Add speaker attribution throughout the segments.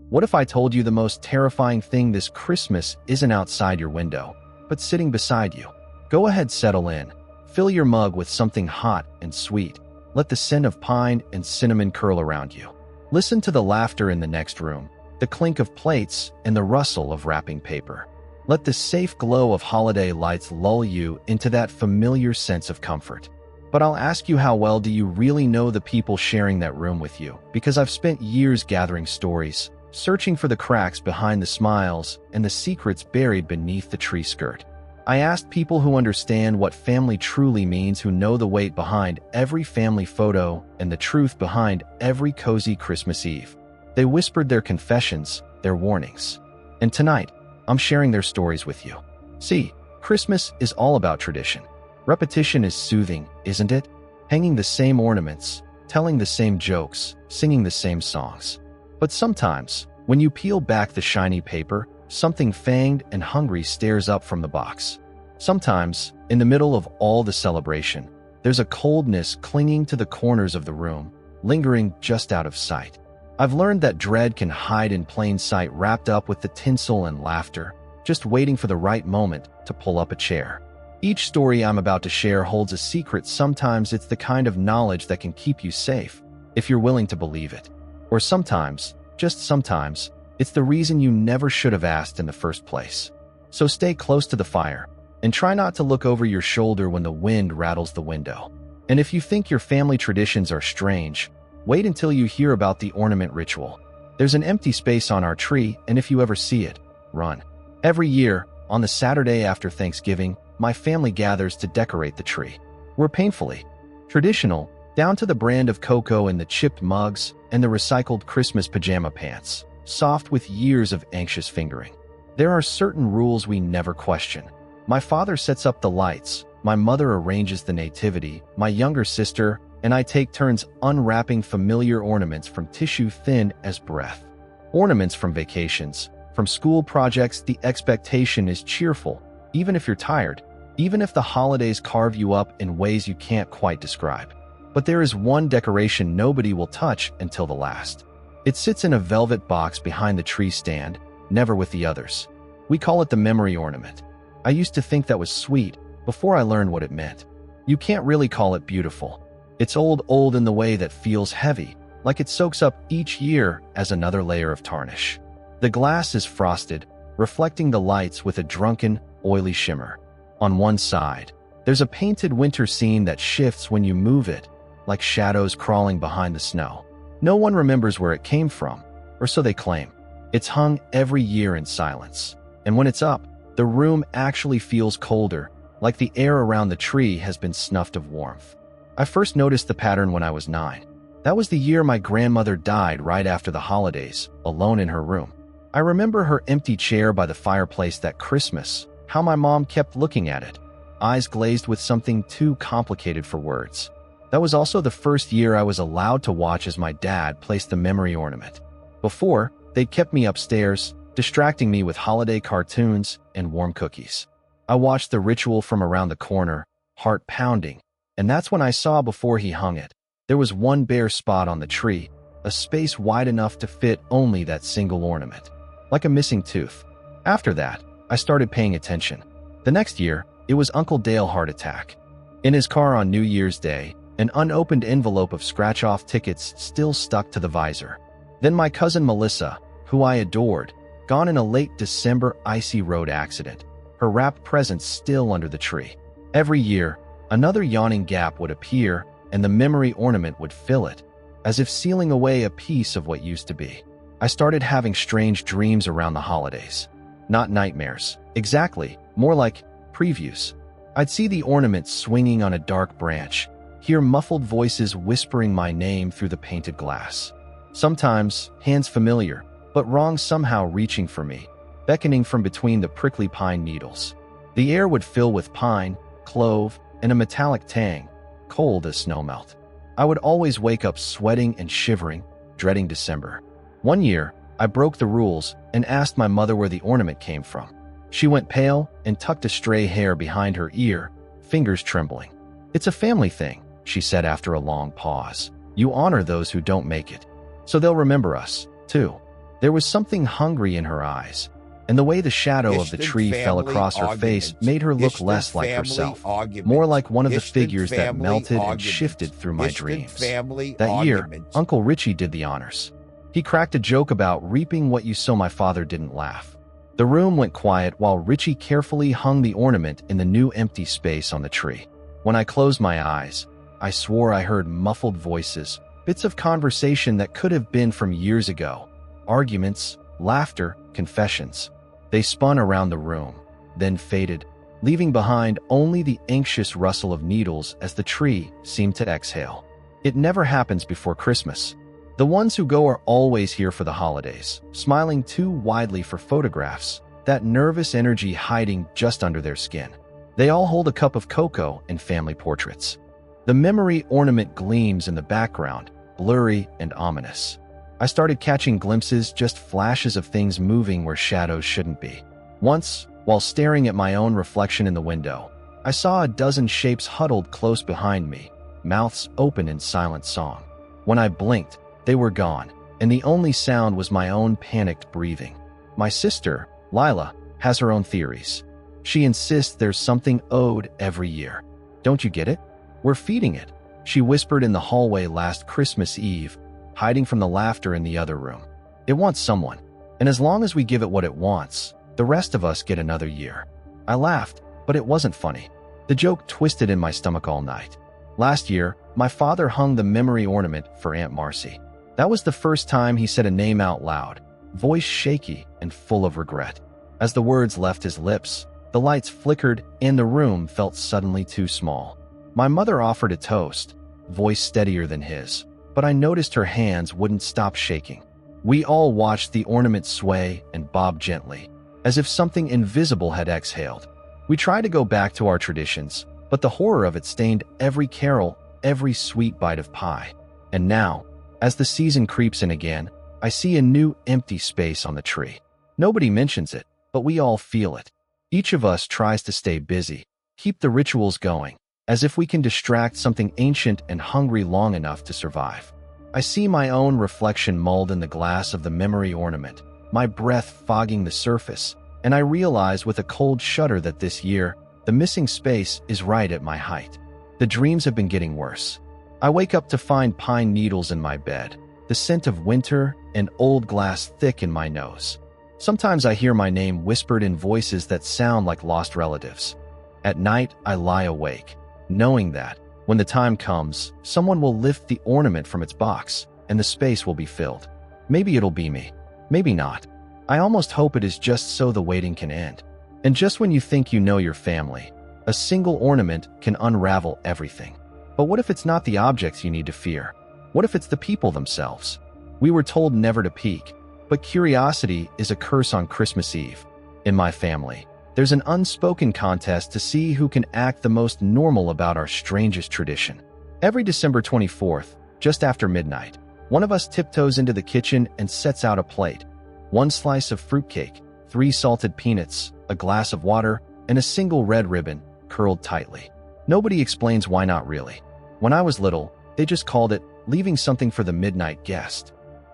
Speaker 1: What if I told you the most terrifying thing this Christmas isn't outside your window, but sitting beside you? Go ahead, settle in. Fill your mug with something hot and sweet. Let the scent of pine and cinnamon curl around you. Listen to the laughter in the next room, the clink of plates, and the rustle of wrapping paper. Let the safe glow of holiday lights lull you into that familiar sense of comfort. But I'll ask you, how well do you really know the people sharing that room with you? Because I've spent years gathering stories, searching for the cracks behind the smiles and the secrets buried beneath the tree skirt. I asked people who understand what family truly means, who know the weight behind every family photo and the truth behind every cozy Christmas Eve. They whispered their confessions, their warnings. And tonight, I'm sharing their stories with you. See, Christmas is all about tradition. Repetition is soothing, isn't it? Hanging the same ornaments, telling the same jokes, singing the same songs. But sometimes, when you peel back the shiny paper, something fanged and hungry stares up from the box. Sometimes, in the middle of all the celebration, there's a coldness clinging to the corners of the room, lingering just out of sight. I've learned that dread can hide in plain sight, wrapped up with the tinsel and laughter, just waiting for the right moment to pull up a chair. Each story I'm about to share holds a secret. Sometimes it's the kind of knowledge that can keep you safe, if you're willing to believe it. Or sometimes, just sometimes, it's the reason you never should have asked in the first place. So stay close to the fire, and try not to look over your shoulder when the wind rattles the window. And if you think your family traditions are strange, wait until you hear about the ornament ritual. There's an empty space on our tree, and if you ever see it, run. Every year, on the Saturday after Thanksgiving, my family gathers to decorate the tree. We're painfully traditional, down to the brand of cocoa in the chipped mugs and the recycled Christmas pajama pants, soft with years of anxious fingering. There are certain rules we never question. My father sets up the lights, my mother arranges the nativity, my younger sister and I take turns unwrapping familiar ornaments from tissue thin as breath. Ornaments from vacations, from school projects. The expectation is cheerful, even if you're tired, even if the holidays carve you up in ways you can't quite describe. But there is one decoration nobody will touch until the last. It sits in a velvet box behind the tree stand, never with the others. We call it the memory ornament. I used to think that was sweet before I learned what it meant. You can't really call it beautiful. It's old in the way that feels heavy, like it soaks up each year as another layer of tarnish. The glass is frosted, reflecting the lights with a drunken, oily shimmer. On one side, there's a painted winter scene that shifts when you move it, like shadows crawling behind the snow. No one remembers where it came from, or so they claim. It's hung every year in silence, and when it's up, the room actually feels colder, like the air around the tree has been snuffed of warmth. I first noticed the pattern when I was 9. That was the year my grandmother died, right after the holidays, alone in her room. I remember her empty chair by the fireplace that Christmas, how my mom kept looking at it, eyes glazed with something too complicated for words. That was also the first year I was allowed to watch as my dad placed the memory ornament. Before, they'd kept me upstairs, distracting me with holiday cartoons and warm cookies. I watched the ritual from around the corner, heart pounding, and that's when I saw, before he hung it, there was one bare spot on the tree, a space wide enough to fit only that single ornament, like a missing tooth. After that, I started paying attention. The next year, it was Uncle Dale heart attack. In his car on New Year's Day, an unopened envelope of scratch-off tickets still stuck to the visor. Then my cousin Melissa, who I adored, gone in a late December icy road accident, her wrapped presents still under the tree. Every year, another yawning gap would appear, and the memory ornament would fill it, as if sealing away a piece of what used to be. I started having strange dreams around the holidays. Not nightmares, exactly, more like previews. I'd see the ornament swinging on a dark branch, hear muffled voices whispering my name through the painted glass. Sometimes, hands familiar, but wrong, somehow reaching for me, beckoning from between the prickly pine needles. The air would fill with pine, clove, and a metallic tang, cold as snowmelt. I would always wake up sweating and shivering, dreading December. One year, I broke the rules and asked my mother where the ornament came from. She went pale and tucked a stray hair behind her ear, fingers trembling. "It's a family thing," she said after a long pause. "You honor those who don't make it, so they'll remember us, too." There was something hungry in her eyes, and the way the shadow of the tree fell across her face made her look less like herself, more like one of the figures that melted and shifted through my dreams. That year, Uncle Richie did the honors. He cracked a joke about reaping what you sow. My father didn't laugh. The room went quiet while Richie carefully hung the ornament in the new empty space on the tree. When I closed my eyes, I swore I heard muffled voices, bits of conversation that could have been from years ago. Arguments, laughter, confessions. They spun around the room, then faded, leaving behind only the anxious rustle of needles as the tree seemed to exhale. It never happens before Christmas. The ones who go are always here for the holidays, smiling too widely for photographs, that nervous energy hiding just under their skin. They all hold a cup of cocoa and family portraits. The memory ornament gleams in the background, blurry and ominous. I started catching glimpses, just flashes of things moving where shadows shouldn't be. Once, while staring at my own reflection in the window, I saw a dozen shapes huddled close behind me, mouths open in silent song. When I blinked, they were gone, and the only sound was my own panicked breathing. My sister, Lila, has her own theories. She insists there's something owed every year. Don't you get it? We're feeding it, she whispered in the hallway last Christmas Eve, hiding from the laughter in the other room. It wants someone, and as long as we give it what it wants, the rest of us get another year. I laughed, but it wasn't funny. The joke twisted in my stomach all night. Last year, my father hung the memory ornament for Aunt Marcy. That was the first time he said a name out loud, voice shaky and full of regret. As the words left his lips, the lights flickered and the room felt suddenly too small. My mother offered a toast, voice steadier than his, but I noticed her hands wouldn't stop shaking. We all watched the ornament sway and bob gently, as if something invisible had exhaled. We tried to go back to our traditions, but the horror of it stained every carol, every sweet bite of pie. And now, as the season creeps in again, I see a new empty space on the tree. Nobody mentions it, but we all feel it. Each of us tries to stay busy, keep the rituals going, as if we can distract something ancient and hungry long enough to survive. I see my own reflection mulled in the glass of the memory ornament, my breath fogging the surface, and I realize with a cold shudder that this year, the missing space is right at my height. The dreams have been getting worse. I wake up to find pine needles in my bed, the scent of winter and old glass thick in my nose. Sometimes I hear my name whispered in voices that sound like lost relatives. At night, I lie awake, knowing that, when the time comes, someone will lift the ornament from its box, and the space will be filled. Maybe it'll be me. Maybe not. I almost hope it is just so the waiting can end. And just when you think you know your family, a single ornament can unravel everything. But what if it's not the objects you need to fear? What if it's the people themselves? We were told never to peek, but curiosity is a curse on Christmas Eve. In my family, there's an unspoken contest to see who can act the most normal about our strangest tradition. Every December 24th, just after midnight, one of us tiptoes into the kitchen and sets out a plate. One slice of fruitcake, 3 salted peanuts, a glass of water, and a single red ribbon, curled tightly. Nobody explains why. Not really. When I was little, they just called it leaving something for the midnight guest.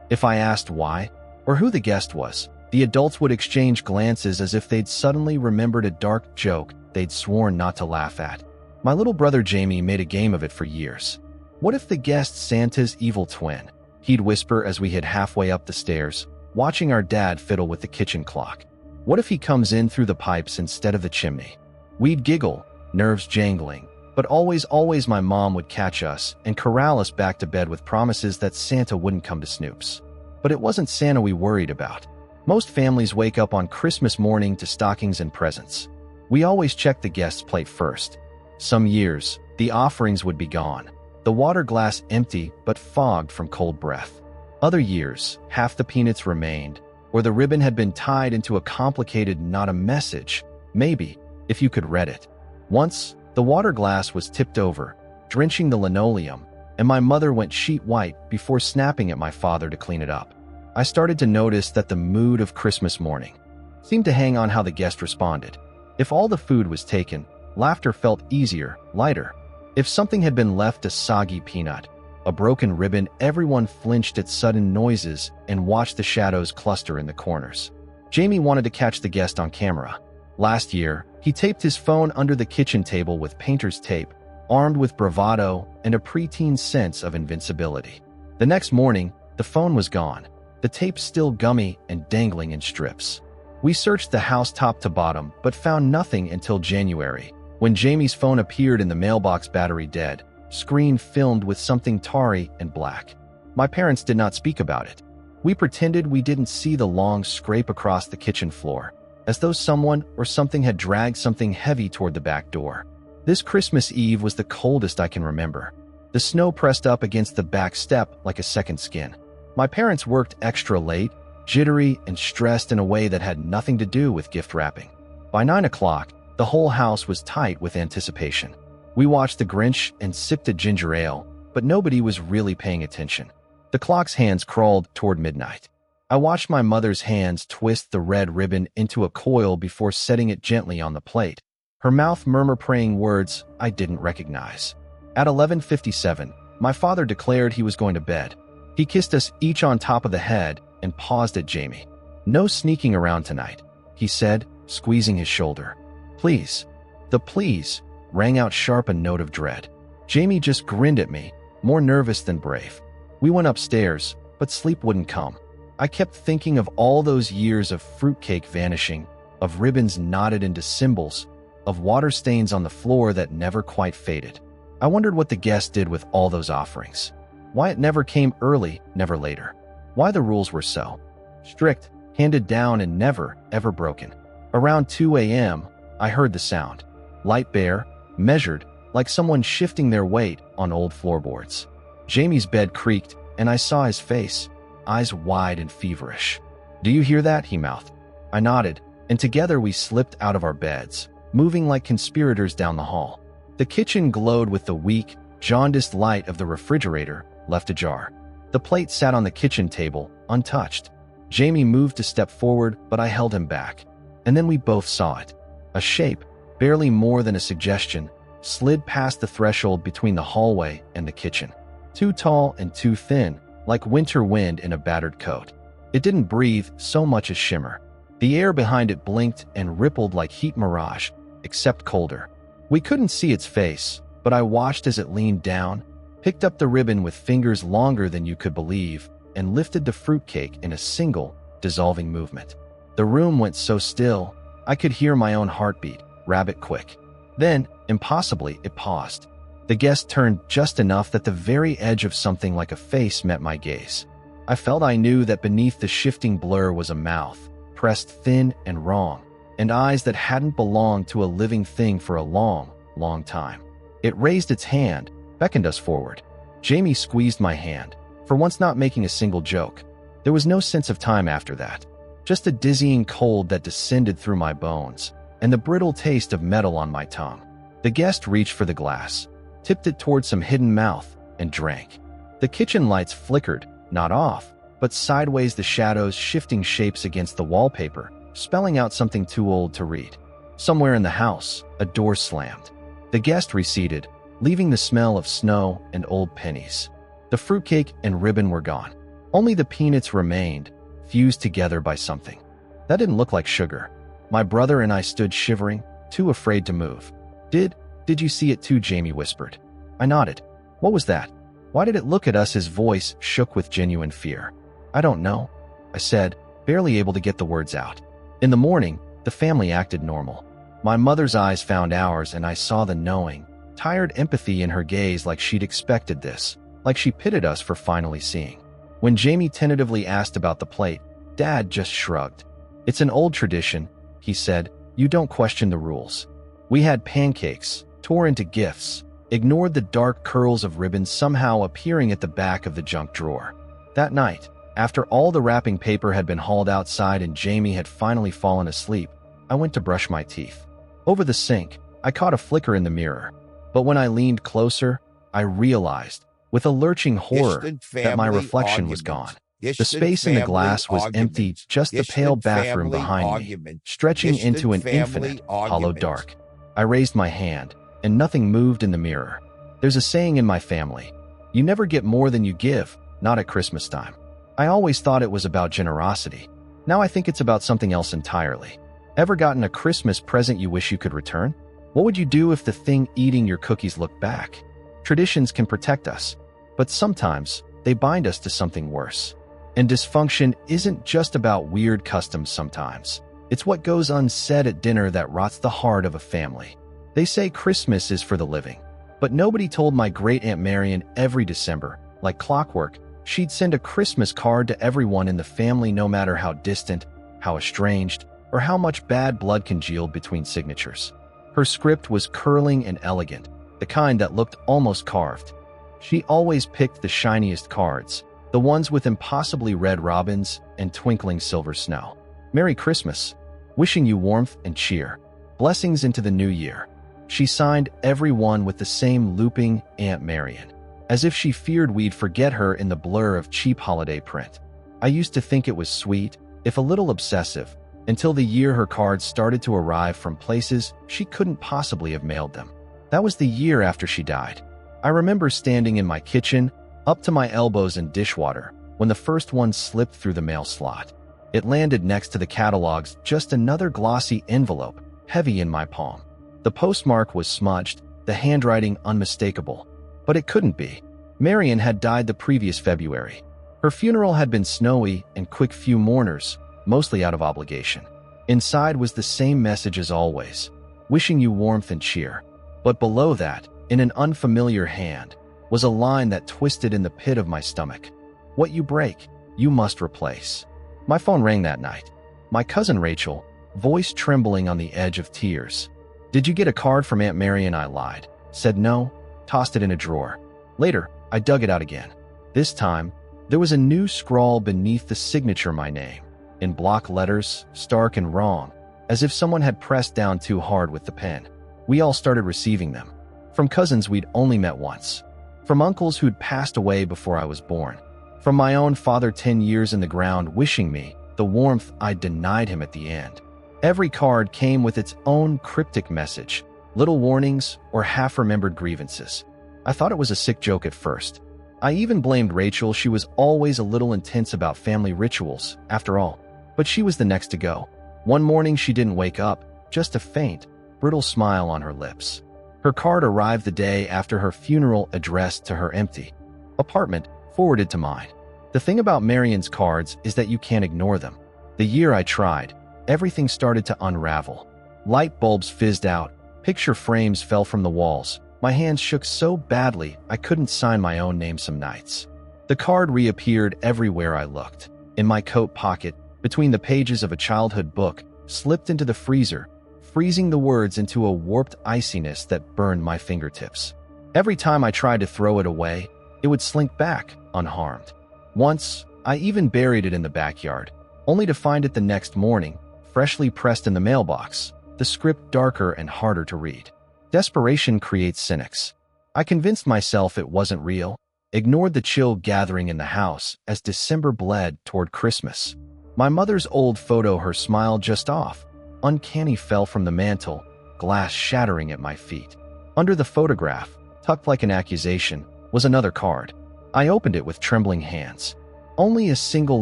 Speaker 1: If I asked why, or who the guest was, the adults would exchange glances as if they'd suddenly remembered a dark joke they'd sworn not to laugh at. My little brother Jamie made a game of it for years. What if the guest's Santa's evil twin? He'd whisper as we hid halfway up the stairs, watching our dad fiddle with the kitchen clock. What if he comes in through the pipes instead of the chimney? We'd giggle, nerves jangling, but always my mom would catch us and corral us back to bed with promises that Santa wouldn't come to Snoop's. But it wasn't Santa we worried about. Most families wake up on Christmas morning to stockings and presents. We always check the guest's plate first. Some years, the offerings would be gone, the water glass empty but fogged from cold breath. Other years, half the peanuts remained, or the ribbon had been tied into a complicated not a message, maybe, if you could read it. Once, the water glass was tipped over, drenching the linoleum, and my mother went sheet white before snapping at my father to clean it up. I started to notice that the mood of Christmas morning seemed to hang on how the guest responded. If all the food was taken, laughter felt easier, lighter. If something had been left, a soggy peanut, a broken ribbon. Everyone flinched at sudden noises and watched the shadows cluster in the corners. Jamie wanted to catch the guest on camera. Last year, he taped his phone under the kitchen table with painter's tape, armed with bravado and a preteen sense of invincibility. The next morning, the phone was gone, the tape still gummy and dangling in strips. We searched the house top to bottom but found nothing until January, when Jamie's phone appeared in the mailbox, battery dead, screen filmed with something tarry and black. My parents did not speak about it. We pretended we didn't see the long scrape across the kitchen floor, as though someone or something had dragged something heavy toward the back door. This Christmas Eve was the coldest I can remember. The snow pressed up against the back step like a second skin. My parents worked extra late, jittery and stressed in a way that had nothing to do with gift wrapping. By 9 o'clock, the whole house was tight with anticipation. We watched The Grinch and sipped a ginger ale, but nobody was really paying attention. The clock's hands crawled toward midnight. I watched my mother's hands twist the red ribbon into a coil before setting it gently on the plate, her mouth murmur praying words I didn't recognize. At 11:57, my father declared he was going to bed. He kissed us each on top of the head and paused at Jamie. "No sneaking around tonight," he said, squeezing his shoulder. "Please." The "please" rang out sharp, a note of dread. Jamie just grinned at me, more nervous than brave. We went upstairs, but sleep wouldn't come. I kept thinking of all those years of fruitcake vanishing, of ribbons knotted into symbols, of water stains on the floor that never quite faded. I wondered what the guest did with all those offerings. Why it never came early, never later. Why the rules were so strict, handed down and never, ever broken. Around 2 a.m., I heard the sound. Light bare, measured, like someone shifting their weight on old floorboards. Jamie's bed creaked, and I saw his face, eyes wide and feverish. "Do you hear that?" he mouthed. I nodded, and together we slipped out of our beds, moving like conspirators down the hall. The kitchen glowed with the weak, jaundiced light of the refrigerator, left ajar. The plate sat on the kitchen table, untouched. Jamie moved to step forward, but I held him back. And then we both saw it. A shape, barely more than a suggestion, slid past the threshold between the hallway and the kitchen. Too tall and too thin, like winter wind in a battered coat. It didn't breathe so much as shimmer. The air behind it blinked and rippled like heat mirage, except colder. We couldn't see its face, but I watched as it leaned down, picked up the ribbon with fingers longer than you could believe, and lifted the fruitcake in a single, dissolving movement. The room went so still, I could hear my own heartbeat, rabbit quick. Then, impossibly, it paused. The guest turned just enough that the very edge of something like a face met my gaze. I felt I knew that beneath the shifting blur was a mouth, pressed thin and wrong, and eyes that hadn't belonged to a living thing for a long, long time. It raised its hand, beckoned us forward. Jamie squeezed my hand, for once not making a single joke. There was no sense of time after that, just a dizzying cold that descended through my bones, and the brittle taste of metal on my tongue. The guest reached for the glass, tipped it toward some hidden mouth, and drank. The kitchen lights flickered, not off, but sideways, the shadows shifting shapes against the wallpaper, spelling out something too old to read. Somewhere in the house, a door slammed. The guest receded, leaving the smell of snow and old pennies. The fruitcake and ribbon were gone. Only the peanuts remained, fused together by something. That didn't look like sugar. My brother and I stood shivering, too afraid to move. Did you see it too?" Jamie whispered. I nodded. "What was that? Why did it look at us?" His voice shook with genuine fear. "I don't know," I said, barely able to get the words out. In the morning, the family acted normal. My mother's eyes found ours, and I saw the knowing, tired empathy in her gaze, like she'd expected this, like she pitied us for finally seeing. When Jamie tentatively asked about the plate, Dad just shrugged. "It's an old tradition," he said. "You don't question the rules." We had pancakes, tore into gifts, ignored the dark curls of ribbon somehow appearing at the back of the junk drawer. That night, after all the wrapping paper had been hauled outside and Jamie had finally fallen asleep, I went to brush my teeth. Over the sink, I caught a flicker in the mirror. But when I leaned closer, I realized, with a lurching horror, that my reflection was gone. The space in the glass was empty, just the pale bathroom behind me, stretching into an infinite, hollow dark. I raised my hand, and nothing moved in the mirror. There's a saying in my family: You never get more than you give, not at Christmas time. I always thought it was about generosity. Now I think it's about something else entirely. Ever gotten a Christmas present you wish you could return? What would you do if the thing eating your cookies looked back? Traditions can protect us, but sometimes they bind us to something worse. And dysfunction isn't just about weird customs sometimes. It's what goes unsaid at dinner that rots the heart of a family. They say Christmas is for the living, but nobody told my great-aunt Marion every December, like clockwork, she'd send a Christmas card to everyone in the family no matter how distant, how estranged, or how much bad blood congealed between signatures. Her script was curling and elegant, the kind that looked almost carved. She always picked the shiniest cards, the ones with impossibly red robins and twinkling silver snow. Merry Christmas, wishing you warmth and cheer. Blessings into the new year. She signed every one with the same looping Aunt Marion, as if she feared we'd forget her in the blur of cheap holiday print. I used to think it was sweet, if a little obsessive, until the year her cards started to arrive from places she couldn't possibly have mailed them. That was the year after she died. I remember standing in my kitchen, up to my elbows in dishwater, when the first one slipped through the mail slot. It landed next to the catalogs, just another glossy envelope, heavy in my palm. The postmark was smudged, the handwriting unmistakable. But it couldn't be. Marion had died the previous February. Her funeral had been snowy and quick, few mourners, mostly out of obligation. Inside was the same message as always, wishing you warmth and cheer. But below that, in an unfamiliar hand, was a line that twisted in the pit of my stomach. What you break, you must replace. My phone rang that night. My cousin Rachel, voice trembling on the edge of tears. Did you get a card from Aunt Marion? I lied. Said no, tossed it in a drawer. Later, I dug it out again. This time, there was a new scrawl beneath the signature, my name, in block letters, stark and wrong, as if someone had pressed down too hard with the pen. We all started receiving them. From cousins we'd only met once. From uncles who'd passed away before I was born. From my own father 10 years in the ground wishing me the warmth I'd denied him at the end. Every card came with its own cryptic message, little warnings or half-remembered grievances. I thought it was a sick joke at first. I even blamed Rachel. She was always a little intense about family rituals, after all. But she was the next to go. One morning she didn't wake up, just a faint, brittle smile on her lips. Her card arrived the day after her funeral, addressed to her empty apartment, forwarded to mine. The thing about Marion's cards is that you can't ignore them. The year I tried, everything started to unravel. Light bulbs fizzed out, picture frames fell from the walls. My hands shook so badly I couldn't sign my own name some nights. The card reappeared everywhere I looked. In my coat pocket, between the pages of a childhood book, slipped into the freezer, freezing the words into a warped iciness that burned my fingertips. Every time I tried to throw it away, it would slink back, unharmed. Once, I even buried it in the backyard, only to find it the next morning, freshly pressed in the mailbox, the script darker and harder to read. Desperation creates cynics. I convinced myself it wasn't real, ignored the chill gathering in the house as December bled toward Christmas. My mother's old photo, her smile just off, uncanny, fell from the mantel, glass shattering at my feet. Under the photograph, tucked like an accusation, was another card. I opened it with trembling hands. Only a single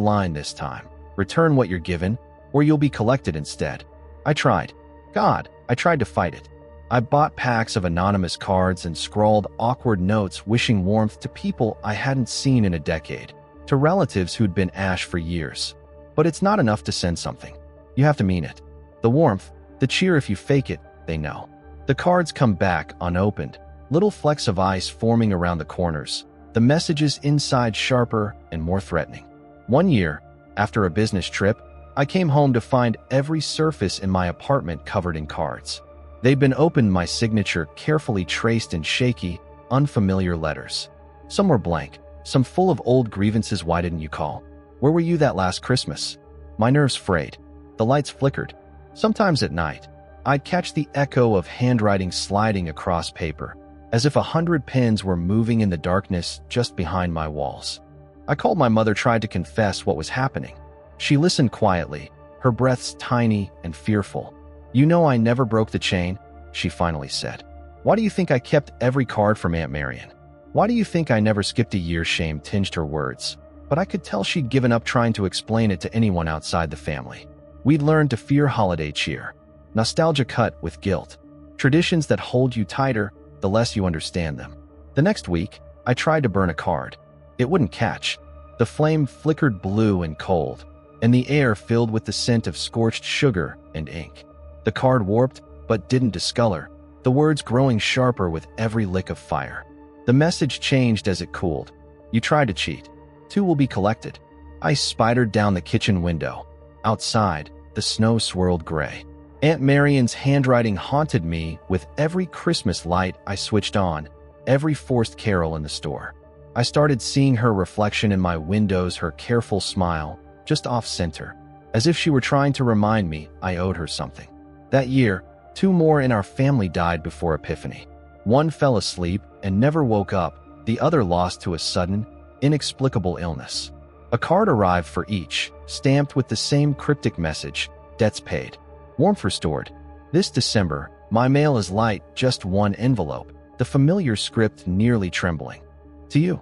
Speaker 1: line this time. Return what you're given, or you'll be collected instead. I tried. God, I tried to fight it. I bought packs of anonymous cards and scrawled awkward notes wishing warmth to people I hadn't seen in a decade, to relatives who'd been ash for years. But it's not enough to send something. You have to mean it. The warmth, the cheer, if you fake it, they know. The cards come back unopened, little flecks of ice forming around the corners, the messages inside sharper and more threatening. One year, after a business trip, I came home to find every surface in my apartment covered in cards. They'd been opened, my signature carefully traced in shaky, unfamiliar letters. Some were blank, some full of old grievances. Why didn't you call? Where were you that last Christmas? My nerves frayed. The lights flickered. Sometimes at night, I'd catch the echo of handwriting sliding across paper, as if 100 pens were moving in the darkness just behind my walls. I called my mother, tried to confess what was happening. She listened quietly, her breaths tiny and fearful. You know I never broke the chain, she finally said. Why do you think I kept every card from Aunt Marion? Why do you think I never skipped a year? Shame tinged her words, but I could tell she'd given up trying to explain it to anyone outside the family. We'd learned to fear holiday cheer. Nostalgia cut with guilt. Traditions that hold you tighter the less you understand them. The next week, I tried to burn a card. It wouldn't catch. The flame flickered blue and cold, and the air filled with the scent of scorched sugar and ink. The card warped, but didn't discolor, the words growing sharper with every lick of fire. The message changed as it cooled. You tried to cheat. 2 will be collected. I spidered down the kitchen window. Outside, the snow swirled gray. Aunt Marian's handwriting haunted me with every Christmas light I switched on, every forced carol in the store. I started seeing her reflection in my windows, her careful smile, just off-center, as if she were trying to remind me I owed her something. That year, 2 more in our family died before Epiphany. 1 fell asleep and never woke up, the other lost to a sudden, inexplicable illness. A card arrived for each, stamped with the same cryptic message, debts paid. Warmth restored. This December, my mail is light, just 1 envelope, the familiar script nearly trembling. To you.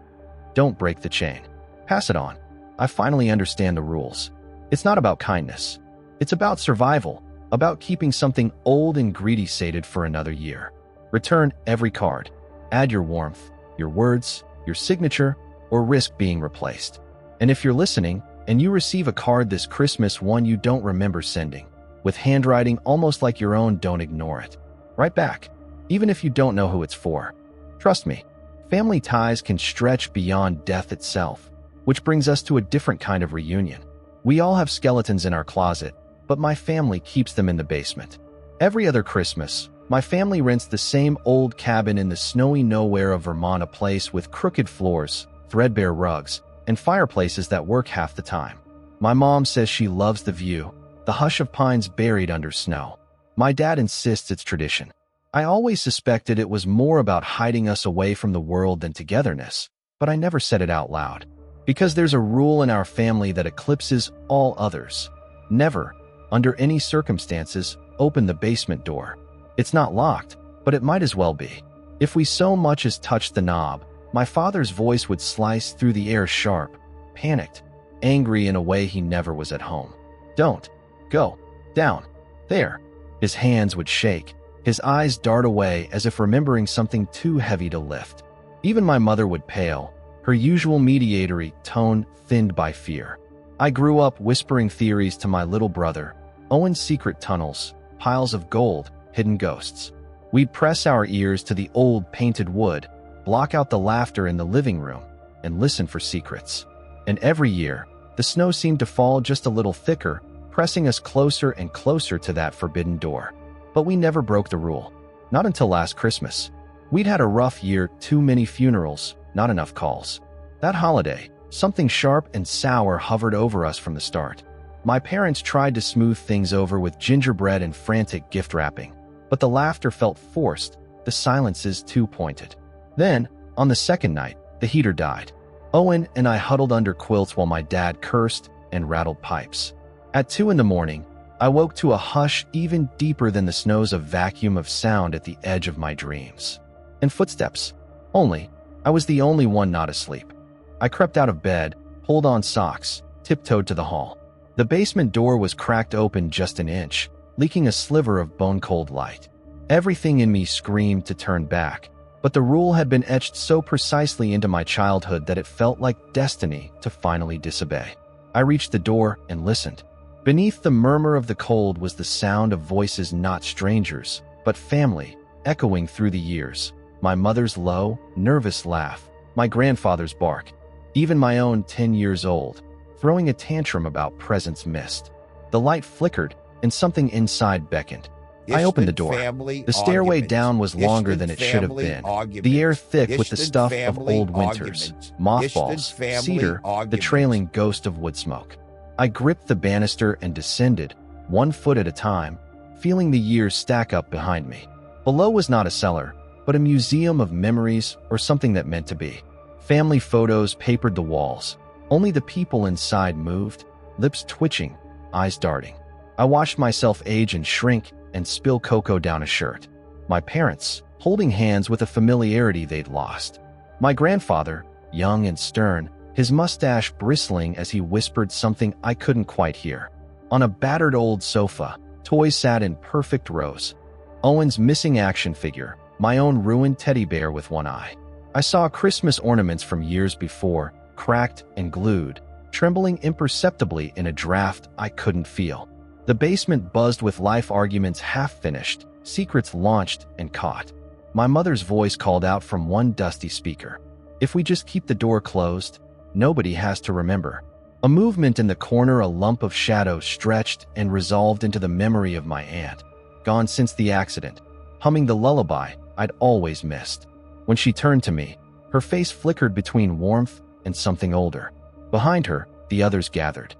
Speaker 1: Don't break the chain. Pass it on. I finally understand the rules. It's not about kindness. It's about survival, about keeping something old and greedy sated for another year. Return every card. Add your warmth, your words, your signature, or risk being replaced. And if you're listening, and you receive a card this Christmas, one you don't remember sending, with handwriting almost like your own, don't ignore it. Write back, even if you don't know who it's for. Trust me, family ties can stretch beyond death itself, which brings us to a different kind of reunion. We all have skeletons in our closet, but my family keeps them in the basement. Every other Christmas, my family rents the same old cabin in the snowy nowhere of Vermont, a place with crooked floors, threadbare rugs, and fireplaces that work half the time. My mom says she loves the view, the hush of pines buried under snow. My dad insists it's tradition. I always suspected it was more about hiding us away from the world than togetherness, but I never said it out loud. Because there's a rule in our family that eclipses all others. Never, under any circumstances, open the basement door. It's not locked, but it might as well be. If we so much as touched the knob, my father's voice would slice through the air sharp, panicked, angry in a way he never was at home. Don't. Go. Down. There. His hands would shake, his eyes dart away as if remembering something too heavy to lift. Even my mother would pale, her usual mediatory tone thinned by fear. I grew up whispering theories to my little brother, Owen's secret tunnels, piles of gold, hidden ghosts. We'd press our ears to the old painted wood, block out the laughter in the living room, and listen for secrets. And every year, the snow seemed to fall just a little thicker, pressing us closer and closer to that forbidden door. But we never broke the rule. Not until last Christmas. We'd had a rough year, too many funerals, not enough calls. That holiday, something sharp and sour hovered over us from the start. My parents tried to smooth things over with gingerbread and frantic gift wrapping, but the laughter felt forced, the silences too pointed. Then, on the second night, the heater died. Owen and I huddled under quilts while my dad cursed and rattled pipes. At 2 a.m, I woke to a hush even deeper than the snows, a vacuum of sound at the edge of my dreams. And footsteps. Only, I was the only one not asleep. I crept out of bed, pulled on socks, tiptoed to the hall. The basement door was cracked open just an inch, leaking a sliver of bone-cold light. Everything in me screamed to turn back, but the rule had been etched so precisely into my childhood that it felt like destiny to finally disobey. I reached the door and listened. Beneath the murmur of the cold was the sound of voices, not strangers, but family, echoing through the years. My mother's low, nervous laugh, my grandfather's bark, even my own 10 years old, throwing a tantrum about presents missed. The light flickered, and something inside beckoned. I opened the door. The stairway down was longer than it should have been, the air thick with the stuff of old winters, mothballs, cedar, the trailing ghost of wood smoke. I gripped the banister and descended, 1 foot at a time, feeling the years stack up behind me. Below was not a cellar, but a museum of memories or something that meant to be. Family photos papered the walls. Only the people inside moved, lips twitching, eyes darting. I watched myself age and shrink and spill cocoa down a shirt. My parents, holding hands with a familiarity they'd lost. My grandfather, young and stern, his mustache bristling as he whispered something I couldn't quite hear. On a battered old sofa, toys sat in perfect rows. Owen's missing action figure, my own ruined teddy bear with one eye. I saw Christmas ornaments from years before, cracked and glued, trembling imperceptibly in a draft I couldn't feel. The basement buzzed with life arguments half-finished, secrets launched and caught. My mother's voice called out from one dusty speaker. If we just keep the door closed, nobody has to remember. A movement in the corner, a lump of shadow stretched and resolved into the memory of my aunt, gone since the accident, humming the lullaby I'd always missed. When she turned to me, her face flickered between warmth and something older. Behind her, the others gathered.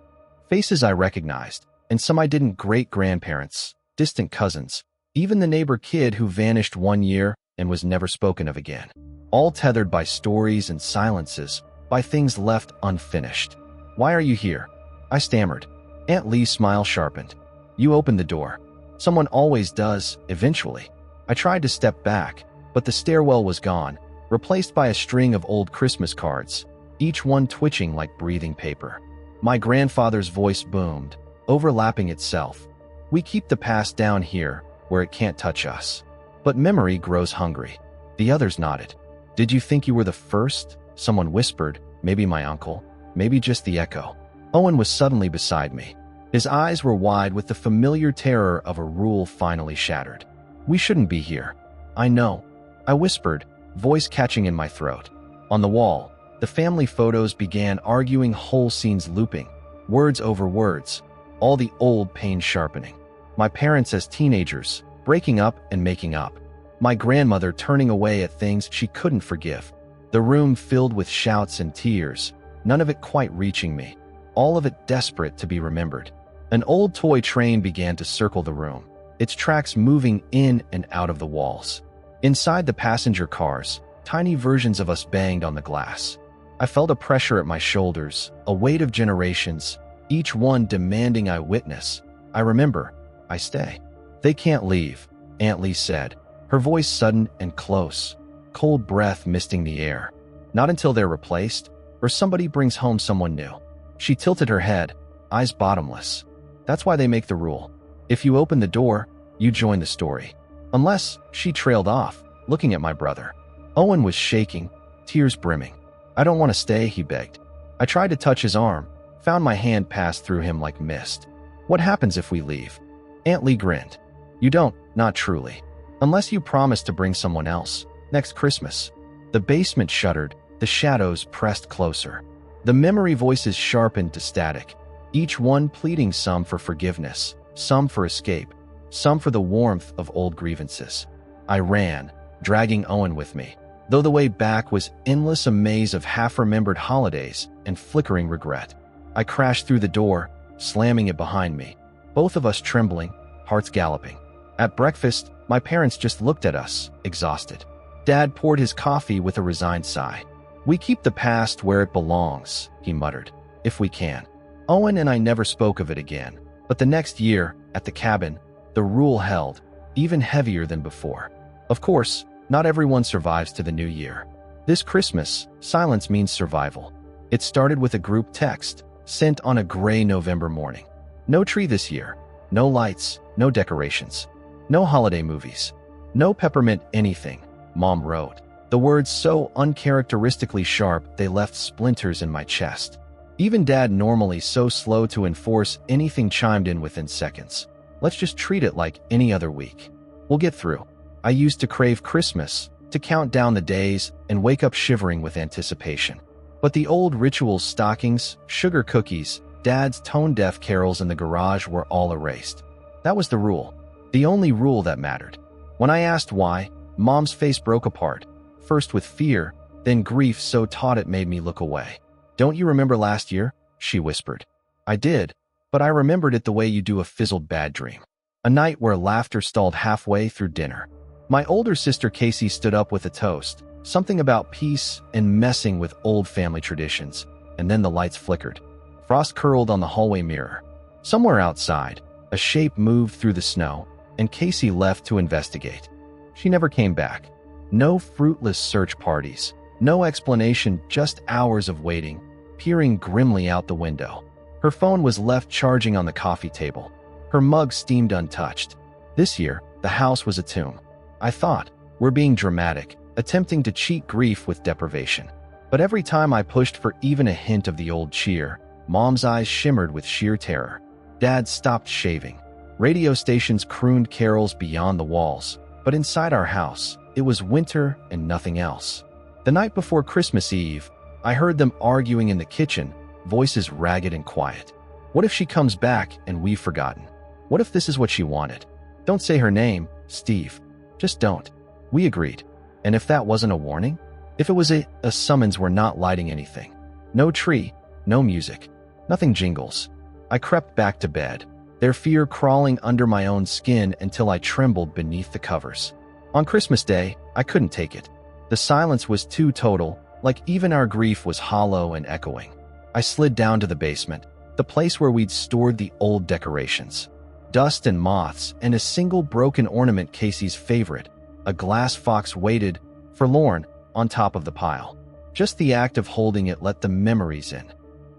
Speaker 1: Faces I recognized, and some I didn't. Great-grandparents, distant cousins, even the neighbor kid who vanished one year and was never spoken of again. All tethered by stories and silences, by things left unfinished. "Why are you here?" I stammered. Aunt Lee's smile sharpened. "You opened the door. Someone always does, eventually." I tried to step back, but the stairwell was gone, replaced by a string of old Christmas cards, each one twitching like breathing paper. My grandfather's voice boomed, overlapping itself. "We keep the past down here, where it can't touch us. But memory grows hungry." The others nodded. "Did you think you were the first?" Someone whispered, maybe my uncle, maybe just the echo. Owen was suddenly beside me. His eyes were wide with the familiar terror of a rule finally shattered. "We shouldn't be here." "I know," I whispered, voice catching in my throat. On the wall, the family photos began arguing, whole scenes looping, words over words, all the old pain sharpening. My parents as teenagers, breaking up and making up. My grandmother turning away at things she couldn't forgive. The room filled with shouts and tears, none of it quite reaching me, all of it desperate to be remembered. An old toy train began to circle the room, its tracks moving in and out of the walls. Inside the passenger cars, tiny versions of us banged on the glass. I felt a pressure at my shoulders, a weight of generations, each one demanding I witness. "I remember. I stay." "They can't leave," Aunt Lee said, her voice sudden and close, cold breath misting the air. "Not until they're replaced, or somebody brings home someone new." She tilted her head, eyes bottomless. "That's why they make the rule. If you open the door, you join the story." Unless, she trailed off, looking at my brother. Owen was shaking, tears brimming. "I don't want to stay," he begged. I tried to touch his arm, found my hand pass through him like mist. "What happens if we leave?" Aunt Lee grinned. "You don't, not truly. Unless you promise to bring someone else, next Christmas." The basement shuddered, the shadows pressed closer. The memory voices sharpened to static, each one pleading, some for forgiveness, some for escape, some for the warmth of old grievances. I ran, dragging Owen with me, though the way back was endless, a maze of half-remembered holidays and flickering regret. I crashed through the door, slamming it behind me, both of us trembling, hearts galloping. At breakfast, my parents just looked at us, exhausted. Dad poured his coffee with a resigned sigh. "We keep the past where it belongs," he muttered, "if we can." Owen and I never spoke of it again, but the next year, at the cabin, the rule held, even heavier than before. Of course, not everyone survives to the new year. This Christmas, silence means survival. It started with a group text, sent on a gray November morning. "No tree this year. No lights, no decorations. No holiday movies. No peppermint anything," Mom wrote. The words so uncharacteristically sharp they left splinters in my chest. Even Dad, normally so slow to enforce anything, chimed in within seconds. "Let's just treat it like any other week. We'll get through." I used to crave Christmas, to count down the days and wake up shivering with anticipation. But the old rituals, stockings, sugar cookies, Dad's tone-deaf carols in the garage were all erased. That was the rule. The only rule that mattered. When I asked why, Mom's face broke apart, first with fear, then grief so taut it made me look away. "Don't you remember last year?" she whispered. I did, but I remembered it the way you do a fizzled bad dream. A night where laughter stalled halfway through dinner. My older sister Casey stood up with a toast, something about peace and messing with old family traditions, and then the lights flickered. Frost curled on the hallway mirror. Somewhere outside, a shape moved through the snow, and Casey left to investigate. She never came back. No fruitless search parties, No explanation, just hours of waiting, peering grimly out the window. Her phone was left charging on the coffee table. Her mug steamed untouched. This year, the house was a tomb. I thought, we're being dramatic, attempting to cheat grief with deprivation. But every time I pushed for even a hint of the old cheer, Mom's eyes shimmered with sheer terror. Dad stopped shaving. Radio stations crooned carols beyond the walls, but inside our house, it was winter and nothing else. The night before Christmas Eve, I heard them arguing in the kitchen, voices ragged and quiet. What if she comes back and we've forgotten? What if this is what she wanted? Don't say her name, Steve. Just don't. We agreed. And if that wasn't a warning? If it was a summons, we're not lighting anything. No tree, no music, nothing jingles. I crept back to bed, their fear crawling under my own skin until I trembled beneath the covers. On Christmas Day, I couldn't take it. The silence was too total, like even our grief was hollow and echoing. I slid down to the basement, the place where we'd stored the old decorations. Dust and moths, and a single broken ornament, Casey's favorite, a glass fox, waited, forlorn, on top of the pile. Just the act of holding it let the memories in.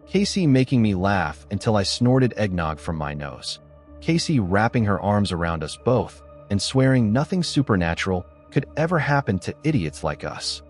Speaker 1: Casey making me laugh until I snorted eggnog from my nose. Casey wrapping her arms around us both and swearing nothing supernatural could ever happen to idiots like us.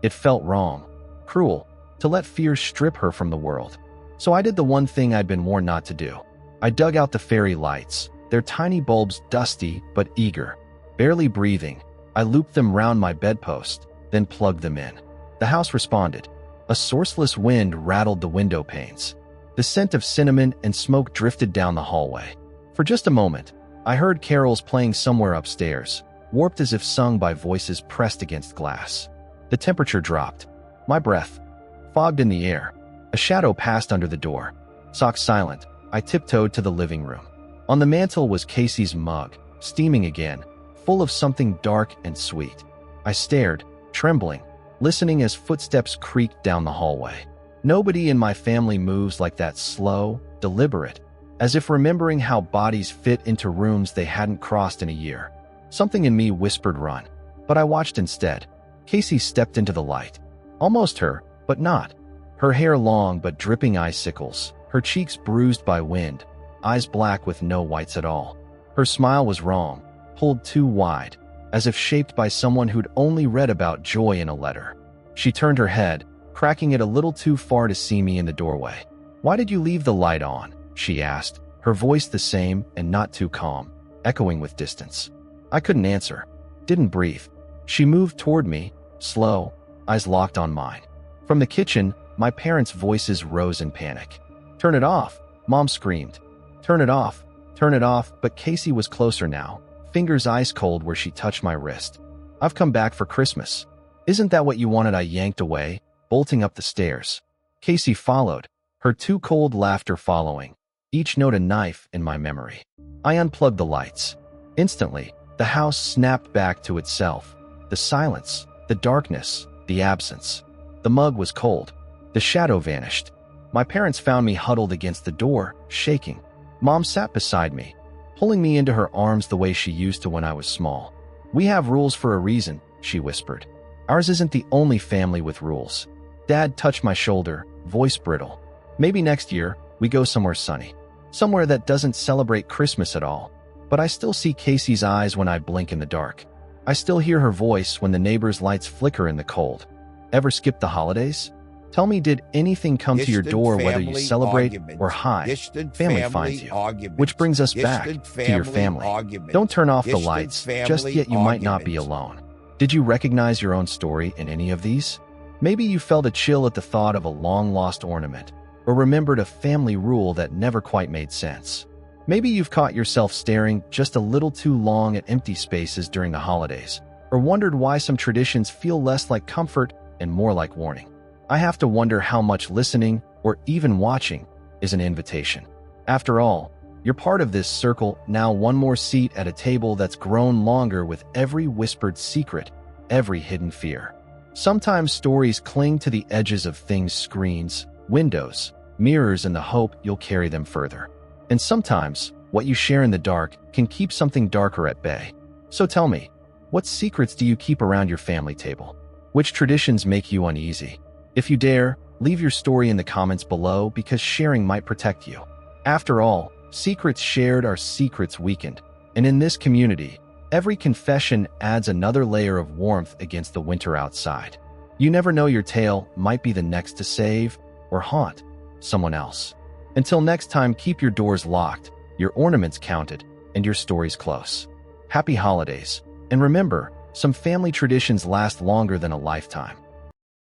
Speaker 1: It felt wrong, cruel, to let fear strip her from the world. So I did the one thing I'd been warned not to do. I dug out the fairy lights, their tiny bulbs dusty but eager. Barely breathing, I looped them round my bedpost, then plugged them in. The house responded. A sourceless wind rattled the window panes. The scent of cinnamon and smoke drifted down the hallway. For just a moment, I heard carols playing somewhere upstairs, warped as if sung by voices pressed against glass. The temperature dropped. My breath fogged in the air. A shadow passed under the door. Socks silent, I tiptoed to the living room. On the mantel was Casey's mug, steaming again, full of something dark and sweet. I stared, trembling, listening as footsteps creaked down the hallway. Nobody in my family moves like that, slow, deliberate, as if remembering how bodies fit into rooms they hadn't crossed in a year. Something in me whispered run, but I watched instead. Casey stepped into the light. Almost her, but not. Her hair long but dripping icicles, her cheeks bruised by wind, eyes black with no whites at all. Her smile was wrong, pulled too wide, as if shaped by someone who'd only read about joy in a letter. She turned her head, cracking it a little too far to see me in the doorway. "Why did you leave the light on?" she asked, her voice the same and not too calm, echoing with distance. I couldn't answer, didn't breathe. She moved toward me, slow, eyes locked on mine. From the kitchen, my parents' voices rose in panic. "Turn it off," Mom screamed. "Turn it off, turn it off," but Casey was closer now, fingers ice cold where she touched my wrist. "I've come back for Christmas. Isn't that what you wanted?" I yanked away, bolting up the stairs. Casey followed, her too cold laughter following, each note a knife in my memory. I unplugged the lights. Instantly, the house snapped back to itself. The silence, the darkness, the absence. The mug was cold. The shadow vanished. My parents found me huddled against the door, shaking. Mom sat beside me, pulling me into her arms the way she used to when I was small. "We have rules for a reason," she whispered. "Ours isn't the only family with rules." Dad touched my shoulder, voice brittle. "Maybe next year, we go somewhere sunny. Somewhere that doesn't celebrate Christmas at all." But I still see Casey's eyes when I blink in the dark. I still hear her voice when the neighbors' lights flicker in the cold. Ever skip the holidays? Tell me, did anything come to your door, whether you celebrate or hide? Family finds you. Which brings us back to your family. Don't turn off the lights, just yet you might not be alone. Did you recognize your own story in any of these? Maybe you felt a chill at the thought of a long-lost ornament, or remembered a family rule that never quite made sense. Maybe you've caught yourself staring just a little too long at empty spaces during the holidays, or wondered why some traditions feel less like comfort and more like warning. I have to wonder how much listening, or even watching, is an invitation. After all, you're part of this circle, now one more seat at a table that's grown longer with every whispered secret, every hidden fear. Sometimes stories cling to the edges of things, screens, windows, mirrors, in the hope you'll carry them further. And sometimes, what you share in the dark can keep something darker at bay. So tell me, what secrets do you keep around your family table? Which traditions make you uneasy? If you dare, leave your story in the comments below because sharing might protect you. After all, secrets shared are secrets weakened, and in this community, every confession adds another layer of warmth against the winter outside. You never know, your tale might be the next to save or haunt someone else. Until next time, keep your doors locked, your ornaments counted, and your stories close. Happy holidays, and remember, some family traditions last longer than a lifetime.